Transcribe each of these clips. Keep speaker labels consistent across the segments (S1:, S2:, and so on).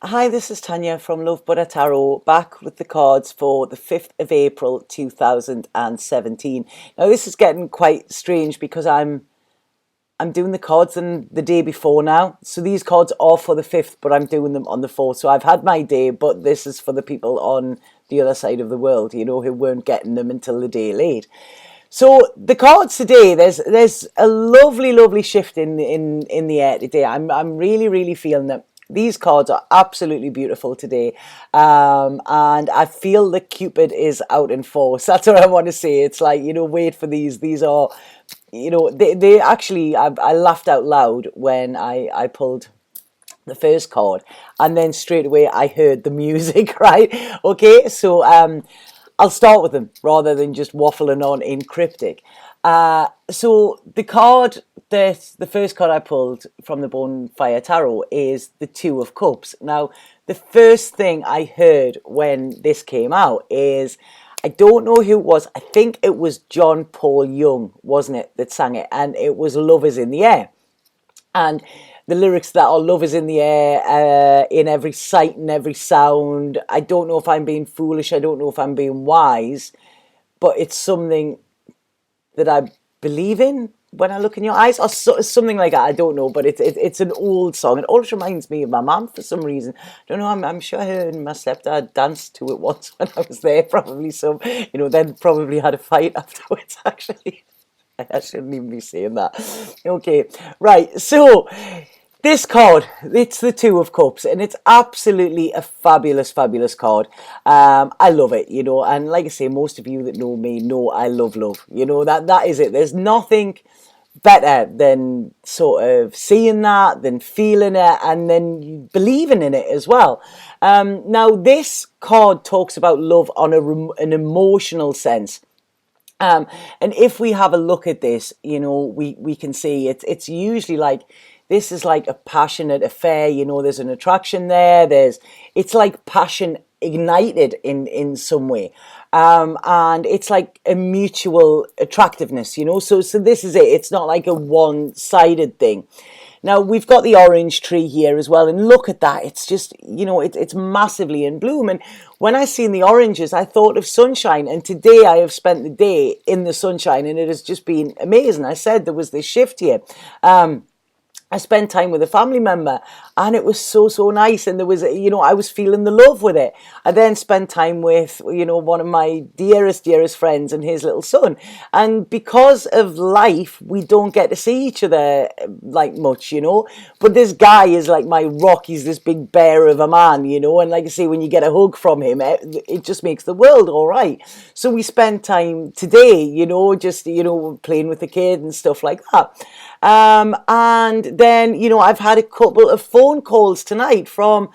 S1: Hi, this is Tanya from Love Buddha Tarot, back with the cards for the 5th of April 2017. Now this is getting quite strange because I'm doing the cards on the day before now. So these cards are for the 5th, but I'm doing them on the 4th. So I've had my day, but this is for the people on the other side of the world, who weren't getting them until the day late. So the cards today, there's a lovely shift in the air today. I'm really feeling that these cards are absolutely beautiful today, and I feel that Cupid is out in force. That's what I want to say. It's like, wait for these. These are, they actually. I laughed out loud when I pulled the first card, and then straight away I heard the music. Right? Okay, so I'll start with them rather than just waffling on in cryptic. So the first card I pulled from the Bonfire Tarot is the Two of Cups. Now, the first thing I heard when this came out is, I don't know who it was. I think it was John Paul Young, wasn't it, that sang it? And it was Love is in the Air. And the lyrics that are love is in the air, in every sight and every sound. I don't know if I'm being foolish. I don't know if I'm being wise, but it's something that I believe in when I look in your eyes, or something like that. I don't know, but it's an old song. It always reminds me of my mum for some reason. I don't know. I'm sure her and my stepdad danced to it once when I was there. Probably some, then probably had a fight afterwards. Actually, I shouldn't even be saying that. Okay, right. So this card, it's the Two of Cups, and it's absolutely a fabulous card. I love it, and like I say, most of you that know me know I love love. That is it. There's nothing better than sort of seeing that, than feeling it, and then believing in it as well. Now, this card talks about love on an emotional sense. And if we have a look at this, we can see it's usually like, this is like a passionate affair. There's an attraction there. It's like passion ignited in some way. And it's like a mutual attractiveness, so this is it. It's not like a one-sided thing. Now, we've got the orange tree here as well, and look at that. It's just, it's massively in bloom. And when I seen the oranges, I thought of sunshine, and today I have spent the day in the sunshine, and it has just been amazing. I said there was this shift here. I spent time with a family member, and it was so nice. And there was, I was feeling the love with it. I then spent time with, one of my dearest friends and his little son. And because of life, we don't get to see each other like much, But this guy is like my rock. He's this big bear of a man, And like I say, when you get a hug from him, it just makes the world all right. So we spent time today, just, playing with the kid and stuff like that. And then, I've had a couple of phone calls tonight from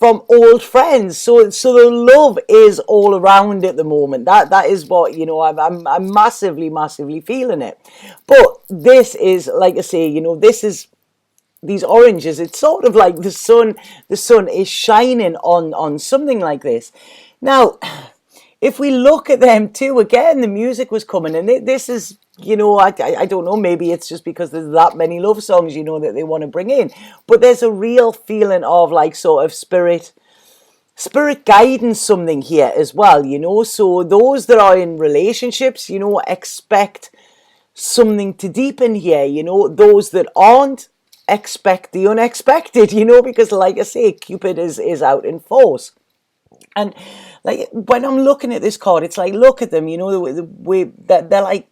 S1: old friends. So the love is all around at the moment. That is what, I'm massively feeling it. But this is, like I say, this is, these oranges, it's sort of like the sun is shining on something like this. Now, if we look at them too, again, the music was coming, and this is, I don't know, maybe it's just because there's that many love songs, that they want to bring in, but there's a real feeling of like sort of spirit guiding something here as well, so those that are in relationships, expect something to deepen here, those that aren't, expect the unexpected, because like I say, Cupid is out in force. And like when I'm looking at this card, it's like, look at them, the way that they're like,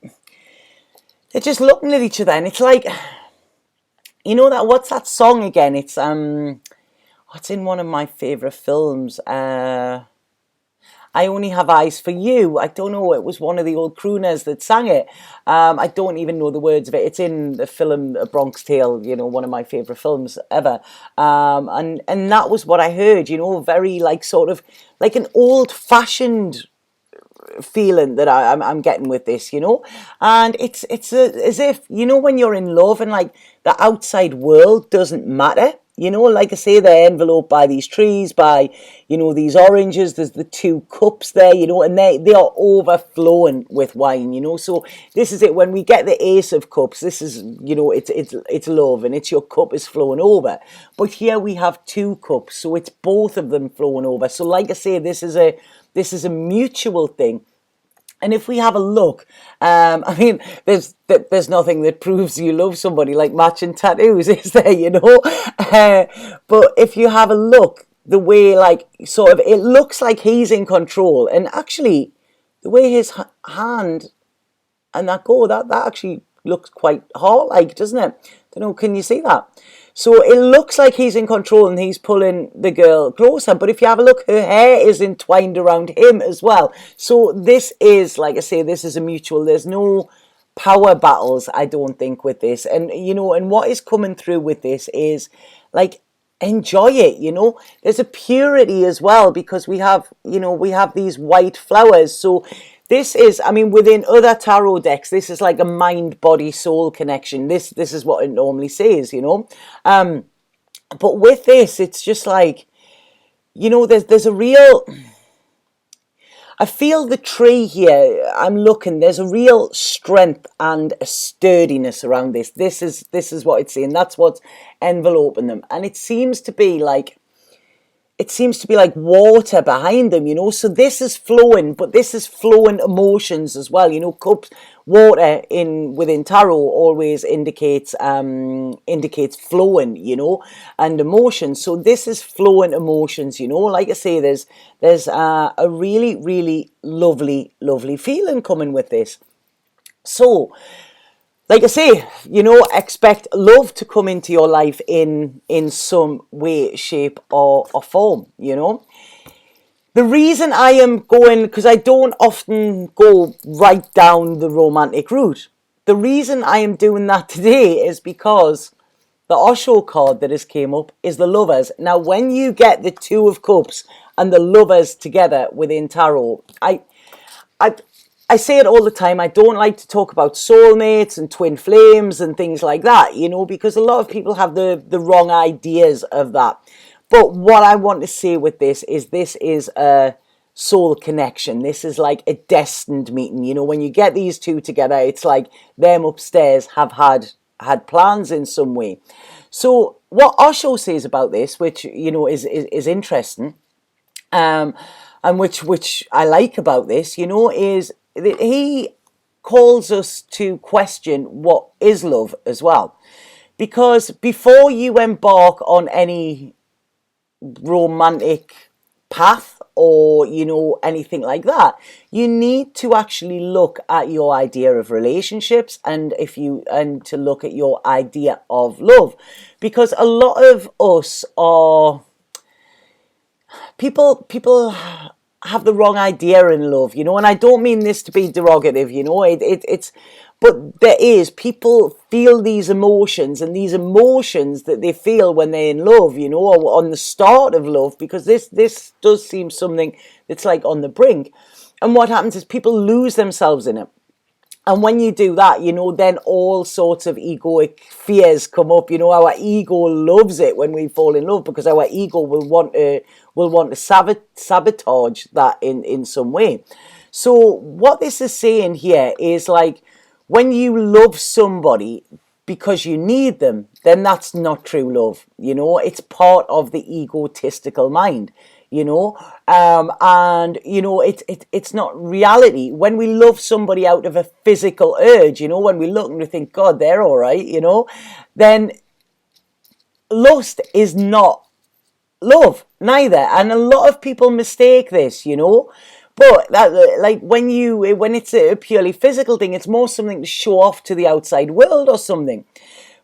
S1: they're just looking at each other, and it's like, that, what's that song again? It's what's in one of my favorite films? I Only Have Eyes for You. I don't know. It was one of the old crooners that sang it. I don't even know the words of it. It's in the film A Bronx Tale, one of my favorite films ever. And that was what I heard, very like sort of like an old fashioned feeling that I'm getting with this, and it's as if, when you're in love and like the outside world doesn't matter. You know, like I say, they're enveloped by these trees, by, you know, these oranges. There's the two cups there, you know, and they are overflowing with wine, you know. So this is it. When we get the Ace of Cups, this is, you know, it's love, and it's your cup is flowing over. But here we have two cups, so it's both of them flowing over. So like I say, this is a mutual thing. And if we have a look, I mean, there's nothing that proves you love somebody like matching tattoos, is there? You know, but if you have a look, the way, like, sort of, it looks like he's in control, and actually, the way his hand and that go, that actually looks quite heart-like, doesn't it? Don't know. Can you see that? So it looks like he's in control and he's pulling the girl closer. But if you have a look, her hair is entwined around him as well. So this is, like I say, this is a mutual. There's no power battles, I don't think, with this. And, you know, and what is coming through with this is, like, enjoy it, you know. There's a purity as well, because we have, you know, we have these white flowers. So this is, I mean, within other tarot decks, this is like a mind, body, soul connection. This is what it normally says, you know. But with this, it's just like, you know, there's a real, I feel the tree here. I'm looking, there's a real strength and a sturdiness around this. This is what it's saying. That's what's enveloping them. And it seems to be like, water behind them, you know. So this is flowing, but this is flowing emotions as well, you know. Cups, water within tarot always indicates flowing, you know, and emotions. So this is flowing emotions, you know. Like I say, there's a really, really lovely feeling coming with this. So, like I say, you know, expect love to come into your life in some way, shape, or form, you know. The reason I am going, because I don't often go right down the romantic route, the reason I am doing that today is because the Osho card that has came up is the Lovers. Now, when you get the Two of Cups and the Lovers together within tarot, I say it all the time. I don't like to talk about soulmates and twin flames and things like that, you know, because a lot of people have the wrong ideas of that. But what I want to say with this is a soul connection. This is like a destined meeting. You know, when you get these two together, it's like them upstairs have had plans in some way. So what Osho says about this, which, you know, is interesting, and which I like about this, you know, is that he calls us to question what is love as well. Because before you embark on any romantic path or, you know, anything like that, you need to actually look at your idea of relationships and to look at your idea of love. Because a lot of us are people have the wrong idea in love, you know, and I don't mean this to be derogative, you know, it's, but there is, people feel these emotions, and these emotions that they feel when they're in love, you know, or on the start of love, because this does seem something that's like on the brink. And what happens is people lose themselves in it. And when you do that, you know, then all sorts of egoic fears come up. You know, our ego loves it when we fall in love, because our ego will want to sabotage that in some way. So what this is saying here is, like, when you love somebody because you need them, then that's not true love. You know, it's part of the egotistical mind. You know, and you know, it's not reality. When we love somebody out of a physical urge, you know, when we look and we think, God, they're all right, you know, then lust is not love, neither. And a lot of people mistake this, you know. But that, like, when it's a purely physical thing, it's more something to show off to the outside world or something.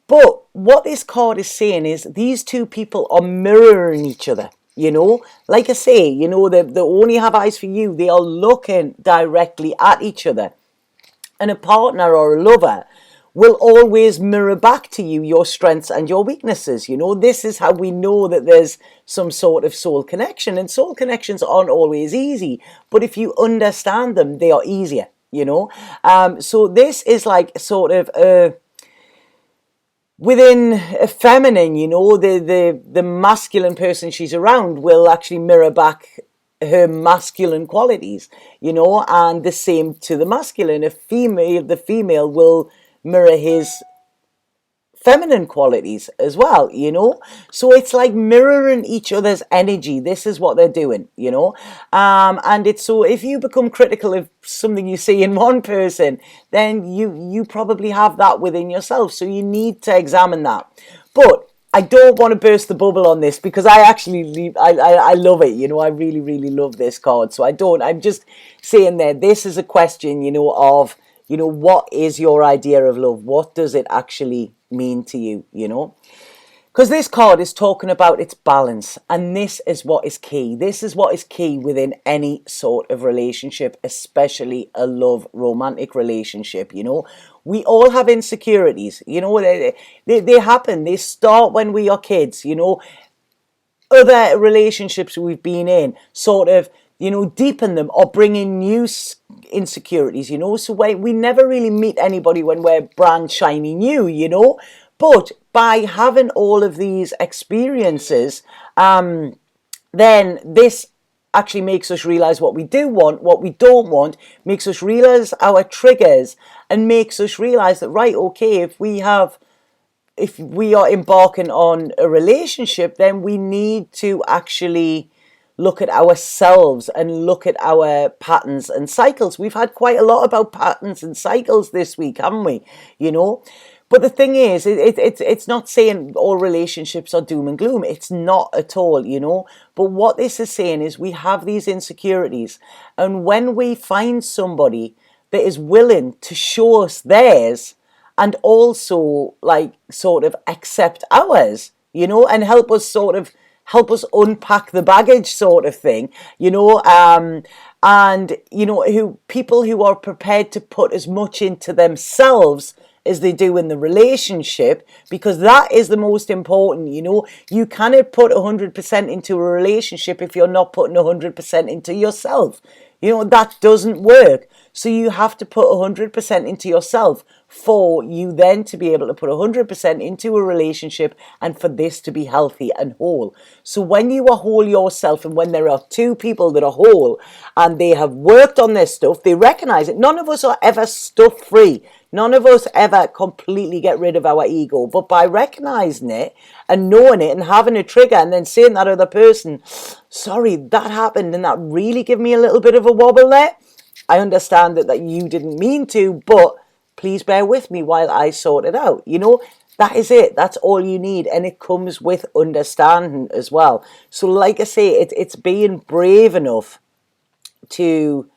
S1: But what this card is saying is these two people are mirroring each other. You know, like I say, you know, they only have eyes for you. They are looking directly at each other. And a partner or a lover will always mirror back to you your strengths and your weaknesses. You know, this is how we know that there's some sort of soul connection. And soul connections aren't always easy, but if you understand them, they are easier, you know. So this is like sort of within a feminine, the masculine person she's around will actually mirror back her masculine qualities, and the same to the masculine. The female will mirror his feminine qualities as well, so it's like mirroring each other's energy. This is what they're doing, and it's so if you become critical of something you see in one person, then you probably have that within yourself, so you need to examine that. But I don't want to burst the bubble on this, because I love it, I really, really love this card. So I'm just saying that this is a question, of what is your idea of love? What does it actually mean to you, Because this card is talking about its balance, and this is what is key. This is what is key within any sort of relationship, especially a love romantic relationship, We all have insecurities, they happen. They start when we are kids, Other relationships we've been in sort of, deepen them or bring in new insecurities, So we never really meet anybody when we're brand shiny new, But by having all of these experiences, then this actually makes us realize what we do want, what we don't want, makes us realize our triggers, and makes us realize that, right, okay, if we are embarking on a relationship, then we need to actually look at ourselves and look at our patterns and cycles. We've had quite a lot about patterns and cycles this week, haven't we? But the thing is, it's not saying all relationships are doom and gloom. It's not at all, But what this is saying is we have these insecurities. And when we find somebody that is willing to show us theirs, and also sort of accept ours, and help us unpack the baggage, sort of thing, and people who are prepared to put as much into themselves as they do in the relationship, because that is the most important. You cannot put 100% into a relationship if you're not putting 100% into yourself. That doesn't work. So you have to put 100% into yourself for you then to be able to put 100% into a relationship, and for this to be healthy and whole. So when you are whole yourself, and when there are two people that are whole and they have worked on their stuff, they recognize it. None of us are ever stuff free. None of us ever completely get rid of our ego. But by recognizing it and knowing it and having a trigger, and then saying that other person, sorry, that happened and that really gave me a little bit of a wobble there. I understand that you didn't mean to, but please bear with me while I sort it out. That is it. That's all you need. And it comes with understanding as well. So like I say, it's being brave enough to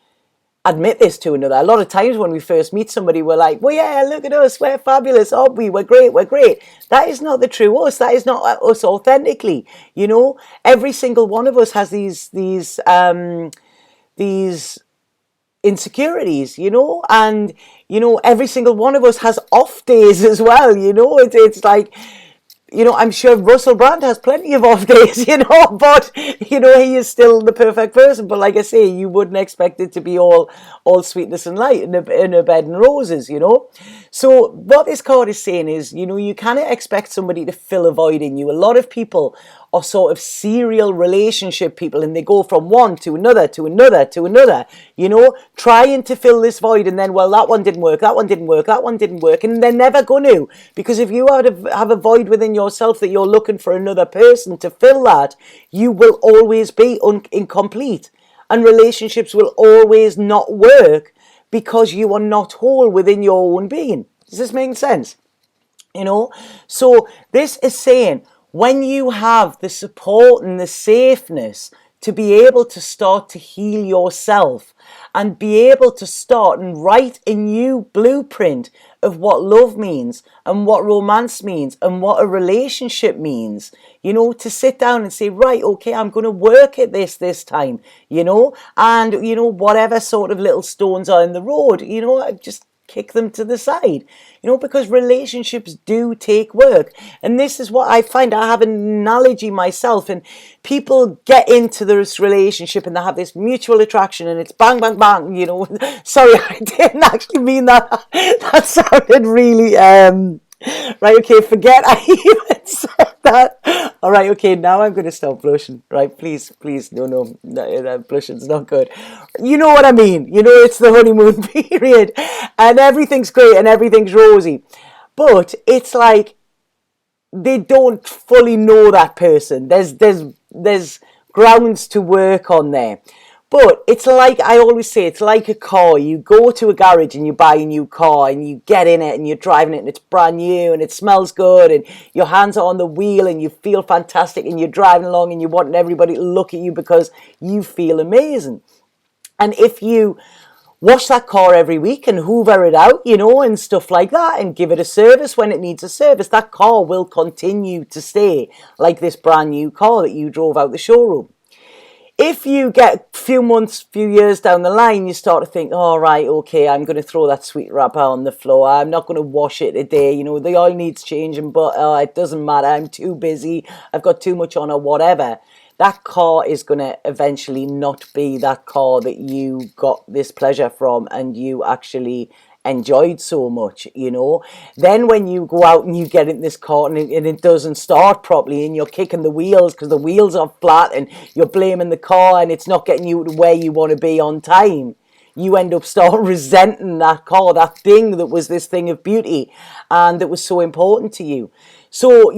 S1: admit this to another. A lot of times when we first meet somebody, we're like, well, yeah, look at us, we're fabulous, aren't we? We're great. That is not the true us. That is not us authentically. Every single one of us has these insecurities, and every single one of us has off days as well. It's like, I'm sure Russell Brand has plenty of off days, but he is still the perfect person. But like I say, you wouldn't expect it to be all sweetness and light in a bed and roses, So what this card is saying is, you cannot expect somebody to fill a void in you. A lot of people are sort of serial relationship people, and they go from one to another to another to another, trying to fill this void, and then, well, that one didn't work, that one didn't work, that one didn't work, and they're never going to, because if you have a void within yourself that you're looking for another person to fill that, you will always be incomplete, and relationships will always not work because you are not whole within your own being. Does this make sense? So this is saying, when you have the support and the safeness to be able to start to heal yourself, and be able to start and write a new blueprint of what love means, and what romance means, and what a relationship means, to sit down and say, right, okay, I'm going to work at this time, and, whatever sort of little stones are in the road, just kick them to the side, because relationships do take work. And this is what I find. I have an analogy myself, and people get into this relationship and they have this mutual attraction, and it's bang, bang, bang, sorry, I didn't actually mean that. That sounded really, Right, okay, forget I even said that. All right, okay, now I'm going to stop blushing. Right, please, please, no, blushing's not good. You know what I mean. You know, it's the honeymoon period and everything's great and everything's rosy. But it's like they don't fully know that person. There's grounds to work on there. But it's like I always say, it's like a car. You go to a garage and you buy a new car and you get in it and you're driving it and it's brand new and it smells good and your hands are on the wheel and you feel fantastic and you're driving along and you want everybody to look at you because you feel amazing. And if you wash that car every week and hoover it out, and stuff like that, and give it a service when it needs a service, that car will continue to stay like this brand new car that you drove out the showroom. If you get a few months, few years down the line, you start to think, all right, okay, I'm going to throw that sweet wrapper on the floor. I'm not going to wash it today. The oil needs changing, but it doesn't matter. I'm too busy. I've got too much on or whatever. That car is going to eventually not be that car that you got this pleasure from and you actually enjoyed so much. Then when you go out and you get in this car and it doesn't start properly and you're kicking the wheels because the wheels are flat and you're blaming the car and it's not getting you to where you want to be on time, you end up start resenting that car, that thing that was this thing of beauty and that was so important to you. So,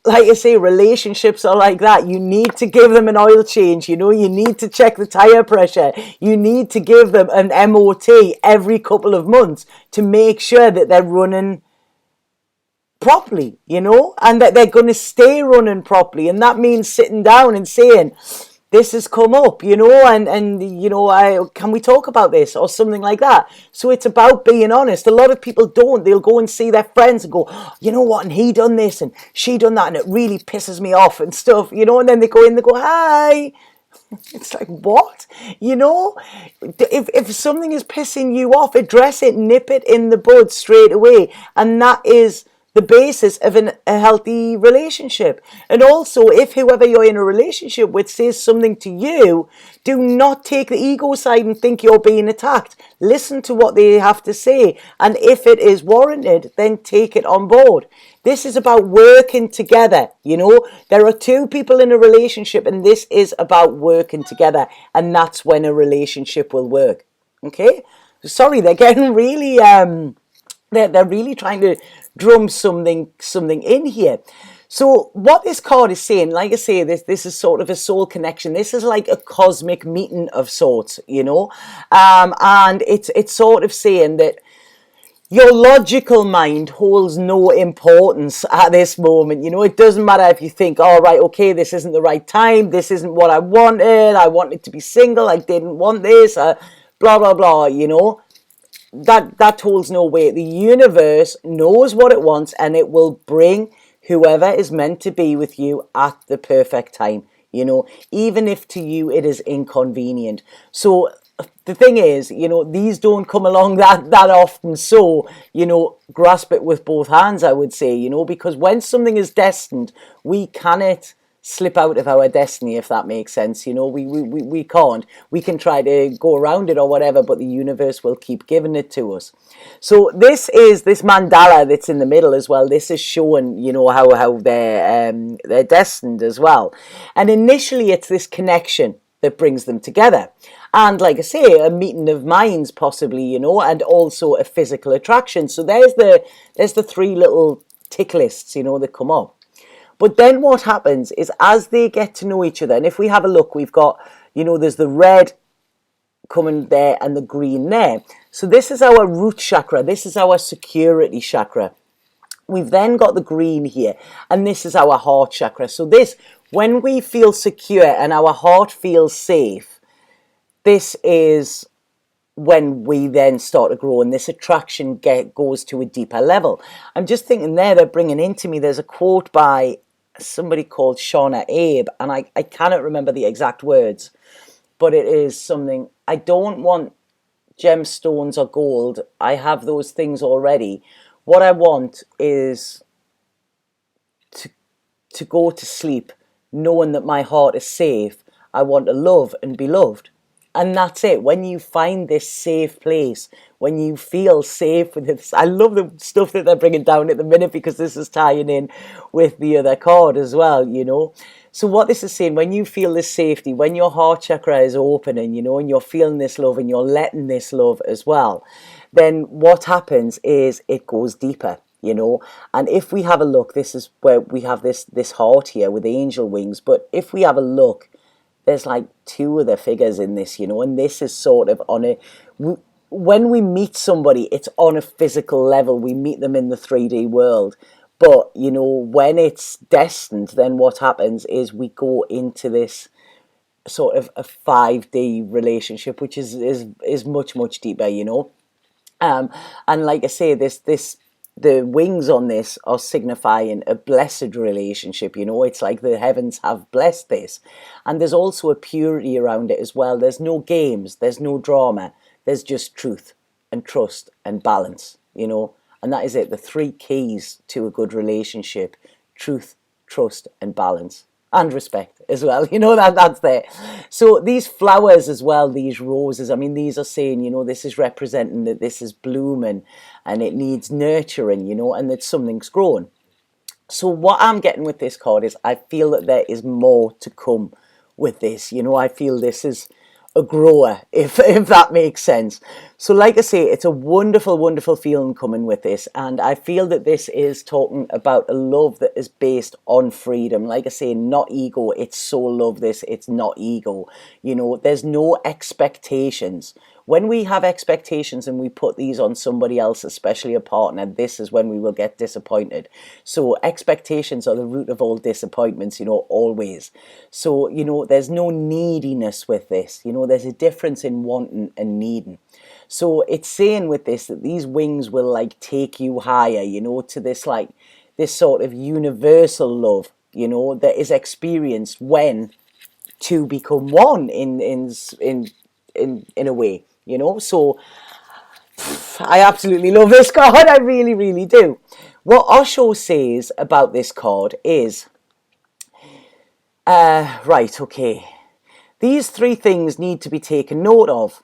S1: like I say, relationships are like that. You need to give them an oil change, you need to check the tire pressure. You need to give them an MOT every couple of months to make sure that they're running properly, and that they're going to stay running properly. And that means sitting down and saying, this has come up, I can we talk about this or something like that. So it's about being honest. A lot of people don't. They'll go and see their friends and go, you know what, and he done this and she done that and it really pisses me off and stuff, and then they go in, they go, hi. It's like, what? If something is pissing you off, address it, nip it in the bud straight away. And that is the basis of a healthy relationship. And also, if whoever you're in a relationship with says something to you, do not take the ego side and think you're being attacked. Listen to what they have to say. And if it is warranted, then take it on board. This is about working together. There are two people in a relationship and this is about working together. And that's when a relationship will work. Okay? Sorry, they're getting really, they're really trying to drum something in here. So what this card is saying, like I say, this is sort of a soul connection. This is like a cosmic meeting of sorts, and it's sort of saying that your logical mind holds no importance at this moment. It doesn't matter if you think, all right, okay, this isn't the right time. This isn't what I wanted. I wanted to be single. I didn't want this. Blah, blah, blah, That holds no weight. The universe knows what it wants and it will bring whoever is meant to be with you at the perfect time, even if to you it is inconvenient. So the thing is, these don't come along that often. So, grasp it with both hands, I would say, because when something is destined, we cannot slip out of our destiny, if that makes sense. We can't. We can try to go around it or whatever, but the universe will keep giving it to us. So this mandala that's in the middle as well. This is showing, how they're destined as well. And initially, it's this connection that brings them together. And like I say, a meeting of minds possibly, and also a physical attraction. So there's the three little tick lists, that come up. But then what happens is as they get to know each other, and if we have a look, we've got, there's the red coming there and the green there. So this is our root chakra. This is our security chakra. We've then got the green here, and this is our heart chakra. So this, when we feel secure and our heart feels safe, this is when we then start to grow and this attraction goes to a deeper level. I'm just thinking they're bringing into me, there's a quote by somebody called Shauna Abe, and I cannot remember the exact words, but it is something, I don't want gemstones or gold. I have those things already. What I want is to go to sleep knowing that my heart is safe. I want to love and be loved. And that's it. When you find this safe place, when you feel safe with this, I love the stuff that they're bringing down at the minute, because this is tying in with the other card as well, you know. So what this is saying, when you feel this safety, when your heart chakra is opening, you know, and you're feeling this love and you're letting this love as well, then what happens is it goes deeper, you know. And if we have a look, this is where we have this heart here with the angel wings. But if we have a look, there's like two other figures in this, you know, and this is sort of on a, when we meet somebody, it's on a physical level. We meet them in the 3D world. But, you know, when it's destined, then what happens is we go into this sort of a 5D relationship, which is much, much deeper, you know. And like I say, the wings on this are signifying a blessed relationship, you know. It's like the heavens have blessed this. And there's also a purity around it as well. There's no games, there's no drama, there's just truth and trust and balance, you know. And that is it, the three keys to a good relationship: truth, trust, and balance. And respect as well, you know, that's there. So these flowers as well, these roses, I mean, these are saying, you know, this is representing that this is blooming and it needs nurturing, you know, and that something's growing. So what I'm getting with this card is I feel that there is more to come with this, you know. I feel this is a grower, if that makes sense. So like I say, it's a wonderful, wonderful feeling coming with this, and I feel that this is talking about a love that is based on freedom. Like I say, not ego. It's soul love. This, it's not ego, you know. There's no expectations. When we have expectations and we put these on somebody else, especially a partner, this is when we will get disappointed. So expectations are the root of all disappointments, you know, always. So, you know, there's no neediness with this. You know, there's a difference in wanting and needing. So it's saying with this that these wings will like take you higher, you know, to this like this sort of universal love, you know, that is experienced when two become one in a way. You know, so I absolutely love this card. I really, really do. What Osho says about this card is, right, okay. These three things need to be taken note of.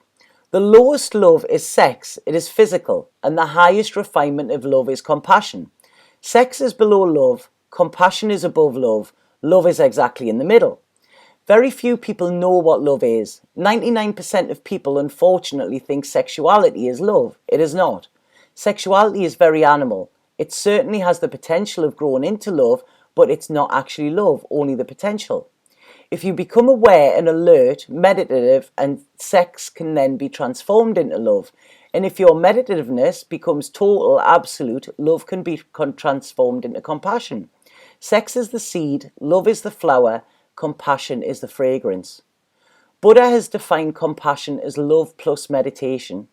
S1: The lowest love is sex. It is physical. And the highest refinement of love is compassion. Sex is below love. Compassion is above love. Love is exactly in the middle. Very few people know what love is. 99% of people, unfortunately, think sexuality is love. It is not. Sexuality is very animal. It certainly has the potential of growing into love, but it's not actually love, only the potential. If you become aware and alert, meditative, and sex can then be transformed into love. And if your meditativeness becomes total, absolute, love can be transformed into compassion. Sex is the seed, love is the flower, compassion is the fragrance. Buddha has defined compassion as love plus meditation.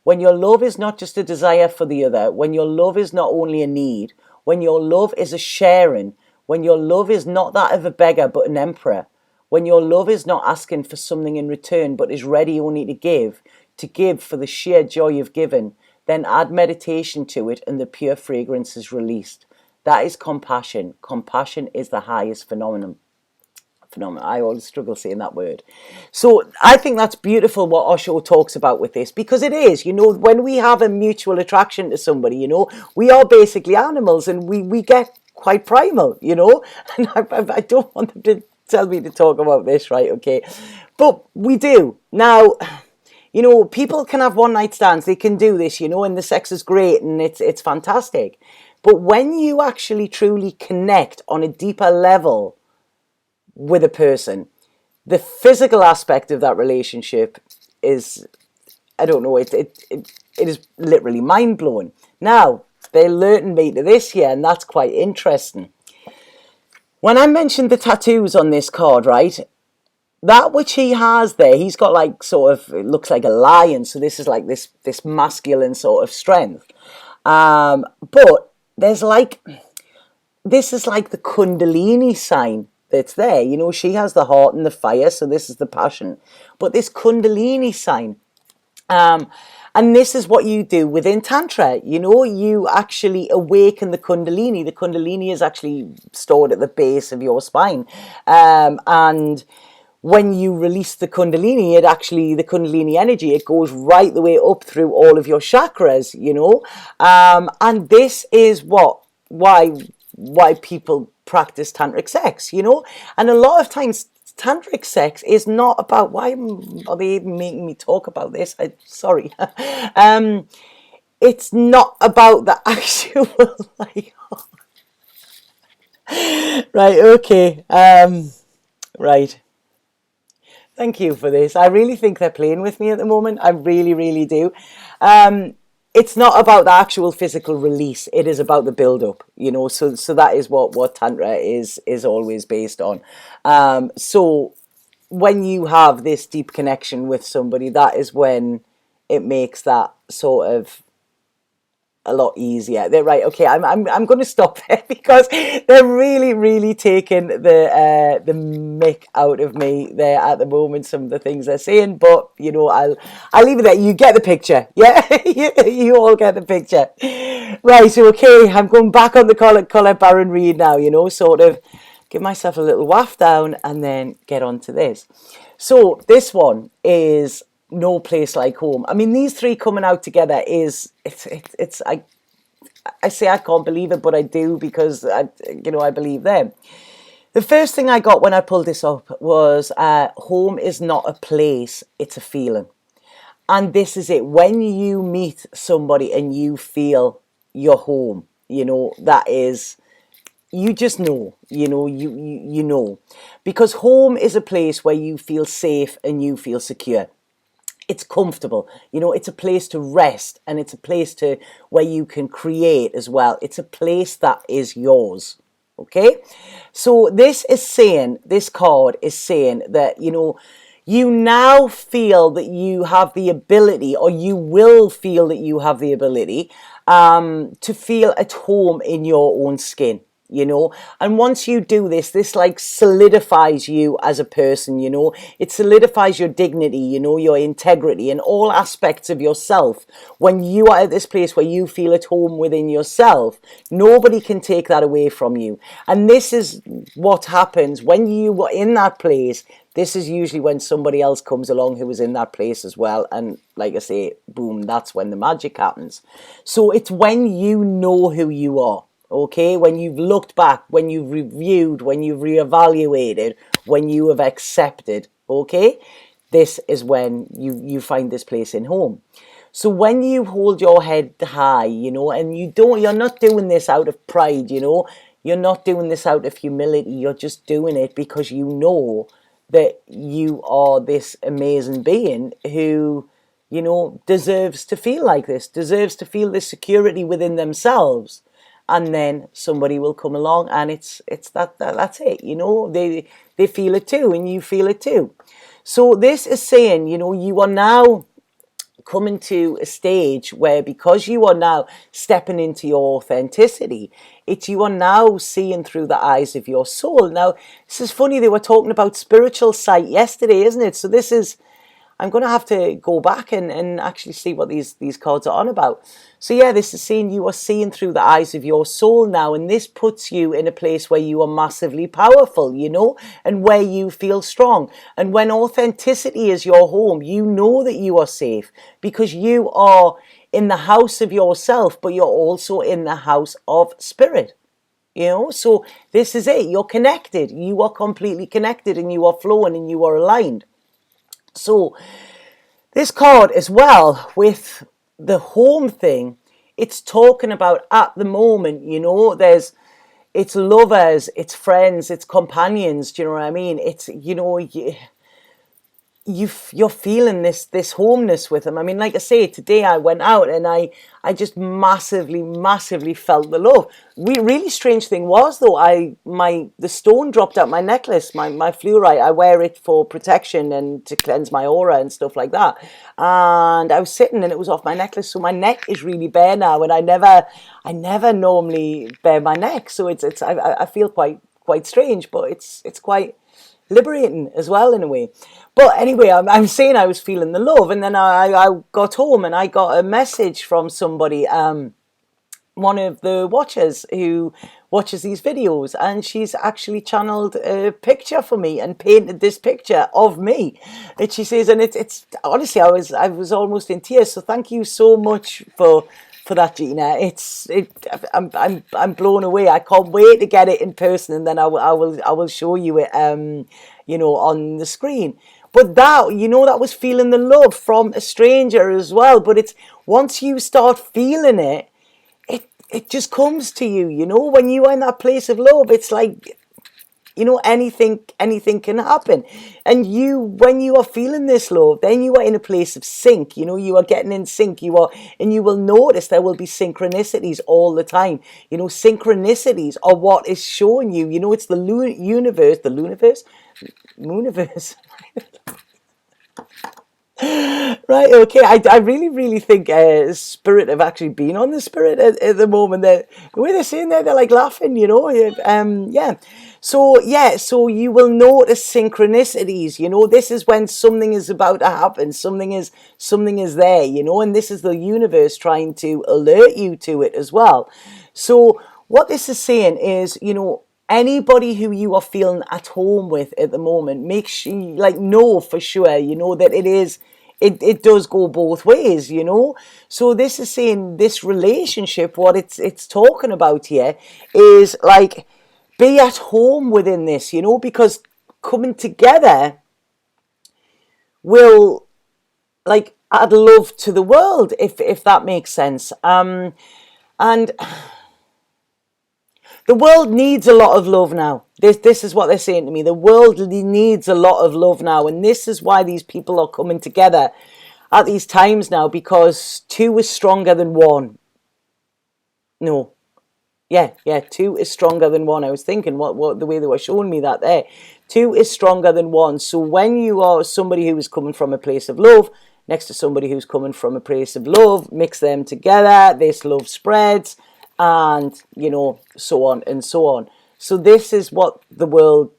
S1: When your love is not just a desire for the other, when your love is not only a need, when your love is a sharing, when your love is not that of a beggar but an emperor, when your love is not asking for something in return but is ready only to give for the sheer joy of giving, then add meditation to it and the pure fragrance is released. That is compassion. Compassion is the highest phenomenon. I always struggle saying that word. So I think that's beautiful what Osho talks about with this, because it is, you know, when we have a mutual attraction to somebody, you know, we are basically animals and we get quite primal, you know, and I don't want them to tell me to talk about this, right? Okay. But we do. Now, you know, people can have one night stands, they can do this, you know, and the sex is great and it's fantastic. But when you actually truly connect on a deeper level with a person, the physical aspect of that relationship is, I don't know, it is literally mind-blowing. Now, they're alerting me to this here, and that's quite interesting. When I mentioned the tattoos on this card, right, that which he has there, he's got like sort of, it looks like a lion, so this is like this masculine sort of strength. But there's like, this is like the Kundalini sign that's there. You know, she has the heart and the fire, so this is the passion. But this Kundalini sign, and this is what you do within Tantra. You know, you actually awaken the Kundalini. The Kundalini is actually stored at the base of your spine. And when you release the Kundalini, the Kundalini energy, it goes right the way up through all of your chakras, and this is why people practice tantric sex, and a lot of times tantric sex is not about, why are they even making me talk about this? Sorry. It's not about the actual, like, right, okay, right. Thank you for this. I really think they're playing with me at the moment. I really, really do. It's not about the actual physical release. It is about the build-up, So that is what Tantra is always based on. So when you have this deep connection with somebody, that is when it makes that sort of a lot easier. They're right. Okay, I'm going to stop there because they're really, really taking the mick out of me there at the moment. Some of the things they're saying, but I'll leave it there. You get the picture, yeah. You all get the picture, right? Okay, I'm going back on the Colette Baron Reid now. Sort of give myself a little waft down and then get on to this. So this one is No Place Like Home. I mean, these three coming out together it's I say I can't believe it, but I do, because I believe them. The first thing I got when I pulled this up was home is not a place, it's a feeling. And this is it. When you meet somebody and you feel your home, that is, you just know, you know, because home is a place where you feel safe and you feel secure. It's comfortable, it's a place to rest, and it's a place where you can create as well. It's a place that is yours. Okay, so this card is saying that, you now feel that you have the ability, or you will feel that you have the ability to feel at home in your own skin. And once you do this like solidifies you as a person. It solidifies your dignity, your integrity, and all aspects of yourself. When you are at this place where you feel at home within yourself, nobody can take that away from you. And this is what happens when you are in that place. This is usually when somebody else comes along who is in that place as well. And like I say, boom, that's when the magic happens. So it's when you know who you are. Okay, when you've looked back, when you've reviewed, when you've reevaluated, when you have accepted, okay, this is when you find this place in home. So when you hold your head high, and you're not doing this out of pride, you're not doing this out of humility, you're just doing it because you know that you are this amazing being who, deserves to feel like this, deserves to feel this security within themselves. And then somebody will come along, and it's that's it. They feel it too, and you feel it too. So this is saying, you are now coming to a stage where, because you are now stepping into your authenticity, you are now seeing through the eyes of your soul. Now, this is funny. They were talking about spiritual sight yesterday, isn't it? So this is, I'm going to have to go back and actually see what these cards are on about. So yeah, this is saying you are seeing through the eyes of your soul now, and this puts you in a place where you are massively powerful, and where you feel strong. And when authenticity is your home, you know that you are safe because you are in the house of yourself, but you're also in the house of spirit. So this is it. You're connected. You are completely connected, and you are flowing, and you are aligned. So this card as well, with the home thing, it's talking about at the moment, it's lovers, it's friends, it's companions. Do you know what I mean? It's, you're feeling this homeness with them. I mean, like I say, today I went out and I just massively felt the love. Really strange thing was, though, the stone dropped out my necklace, my fluorite. I wear it for protection and to cleanse my aura and stuff like that. And I was sitting and it was off my necklace, so my neck is really bare now, and I never normally bare my neck, so I feel quite strange, but it's quite liberating as well in a way. But anyway, I'm saying I was feeling the love, and then I got home and I got a message from somebody one of the watchers who watches these videos, and she's actually channeled a picture for me and painted this picture of me. And she says, and it's honestly, I was almost in tears. So thank you so much for that, Gina. I'm blown away. I can't wait to get it in person, and then I will show you it on the screen. But that was feeling the love from a stranger as well. But it's once you start feeling it, it just comes to you, when you are in that place of love. It's like, anything can happen. And when you are feeling this love, then you are in a place of sync. You are getting in sync. And you will notice there will be synchronicities all the time. Synchronicities are what is showing you. It's the universe, mooniverse. Right, okay. I really, really think Spirit have actually been on the Spirit at the moment. The way they're saying that, they're like laughing, yeah. So you will notice synchronicities. This is when something is about to happen. Something is there, and this is the universe trying to alert you to it as well. So what this is saying is, anybody who you are feeling at home with at the moment, make sure, know for sure, that it does go both ways, So this is saying this relationship, what it's talking about here is like, be at home within this, because coming together will add love to the world, if that makes sense. And the world needs a lot of love now. This is what they're saying to me. The world needs a lot of love now. And this is why these people are coming together at these times now, because two is stronger than one. No. Yeah, two is stronger than one. I was thinking what the way they were showing me that there. Two is stronger than one. So when you are somebody who is coming from a place of love, next to somebody who's coming from a place of love, mix them together, this love spreads, and so on and so on. So this is what the world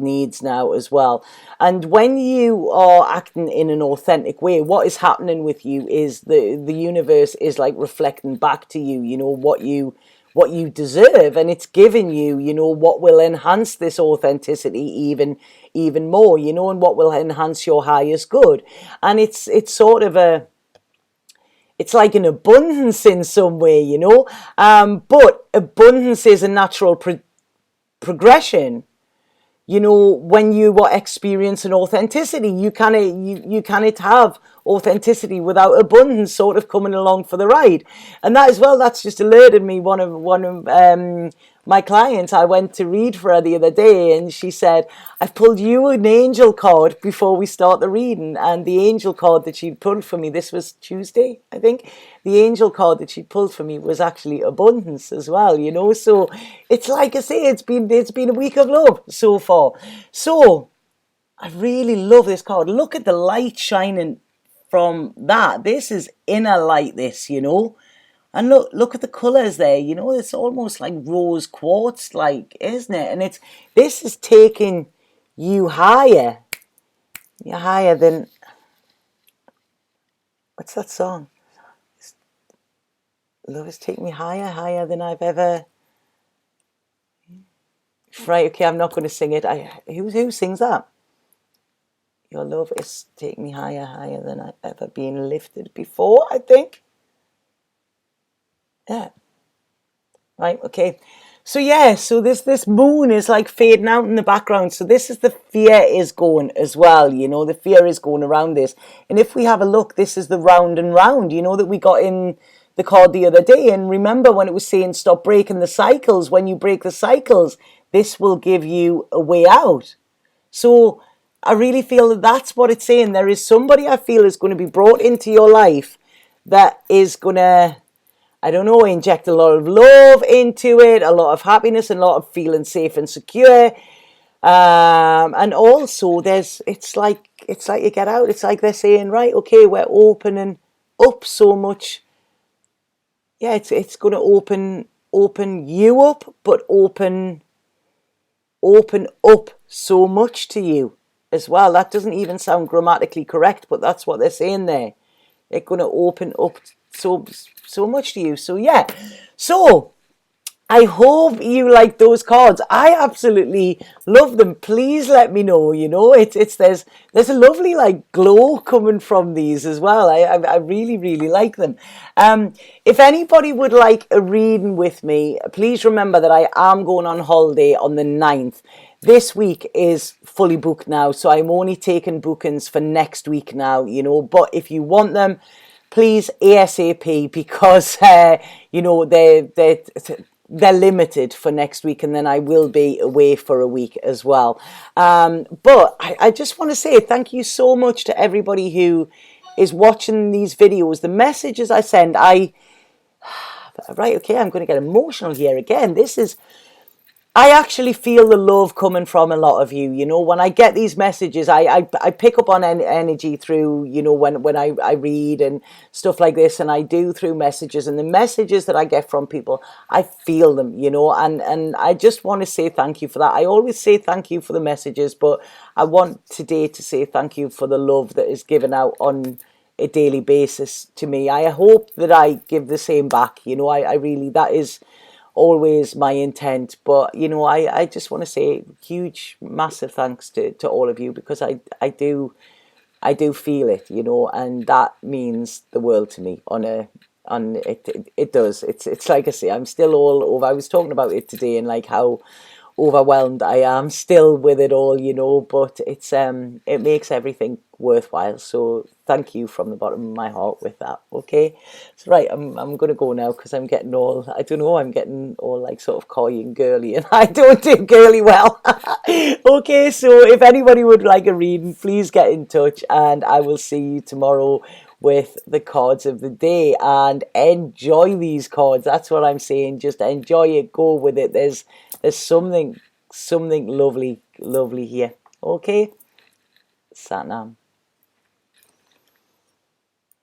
S1: needs now as well. And when you are acting in an authentic way, what is happening with you is the universe is like reflecting back to you, what you deserve, and it's giving you, what will enhance this authenticity even more, and what will enhance your highest good. And it's sort of it's like an abundance in some way, but abundance is a natural progression. When you are experiencing authenticity, you cannot have authenticity without abundance sort of coming along for the ride. And that as well, that's just alerted me. One of my clients, I went to read for her the other day, and she said, I've pulled you an angel card before we start the reading. And the angel card that she pulled for me, this was Tuesday, I think. The angel card that she pulled for me was actually abundance as well, So it's like I say, it's been a week of love so far. So I really love this card. Look at the light shining from that. This is inner light, this, And look at the colours there, it's almost like rose quartz, isn't it? And this is taking you higher. You're higher than, what's that song? Love is taking me higher than I've ever. Right, okay, I'm not going to sing it. Who sings that? Your love is taking me higher than I've ever been lifted before, I think. Yeah. Right, okay. So this moon is like fading out in the background. So this is the fear is going as well, the fear is going around this. And if we have a look, this is the round and round, that we got in the card the other day. And remember when it was saying stop breaking the cycles, when you break the cycles, this will give you a way out. So I really feel that that's what it's saying. There is somebody I feel is going to be brought into your life that is going to, I don't know, inject a lot of love into it, a lot of happiness, and a lot of feeling safe and secure. And also it's like you get out. It's like they're saying, right, okay, we're opening up so much. Yeah, it's going to open you up, but open up so much to you as well. That doesn't even sound grammatically correct, but that's what they're saying there. it's going to open up so much to you. So yeah, so I hope you like those cards. I absolutely love them. Please let me know. You know, it's there's a lovely like glow coming from these as well. I really like them. If anybody would like a reading with me, please remember that I am going on holiday on the 9th. This week is fully booked now, so I'm only taking bookings for next week now. You know, but if you want them, please ASAP, because you know they're limited for next week, and then I will be away for a week as well. But I just want to say thank you so much to everybody who is watching these videos. The messages I send, right, okay, I'm going to get emotional here again. I actually feel the love coming from a lot of you. You know, when I get these messages, I pick up on energy through, you know, when I read and stuff like this, and I do through messages, and the messages that I get from people, I feel them, you know, and I just want to say thank you for that. I always say thank you for the messages, but I want today to say thank you for the love that is given out on a daily basis to me. I hope that I give the same back. You know, I really, that is always my intent. But you know, I just want to say huge massive thanks to all of you, because I do feel it, you know, and that means the world to me on it does. It's like I say, I'm still all over. I was talking about it today, and like how overwhelmed I am still with it all, you know, but it makes everything worthwhile. So thank you from the bottom of my heart with that. Okay, so right, I'm gonna go now, because I'm getting all, I don't know, I'm getting all like sort of coy and girly, and I don't do girly well. Okay, so if anybody would like a reading, please get in touch, and I will see you tomorrow with the cards of the day. And enjoy these cards, that's what I'm saying. Just enjoy it, go with it. There's something lovely here. Okay, Satnam.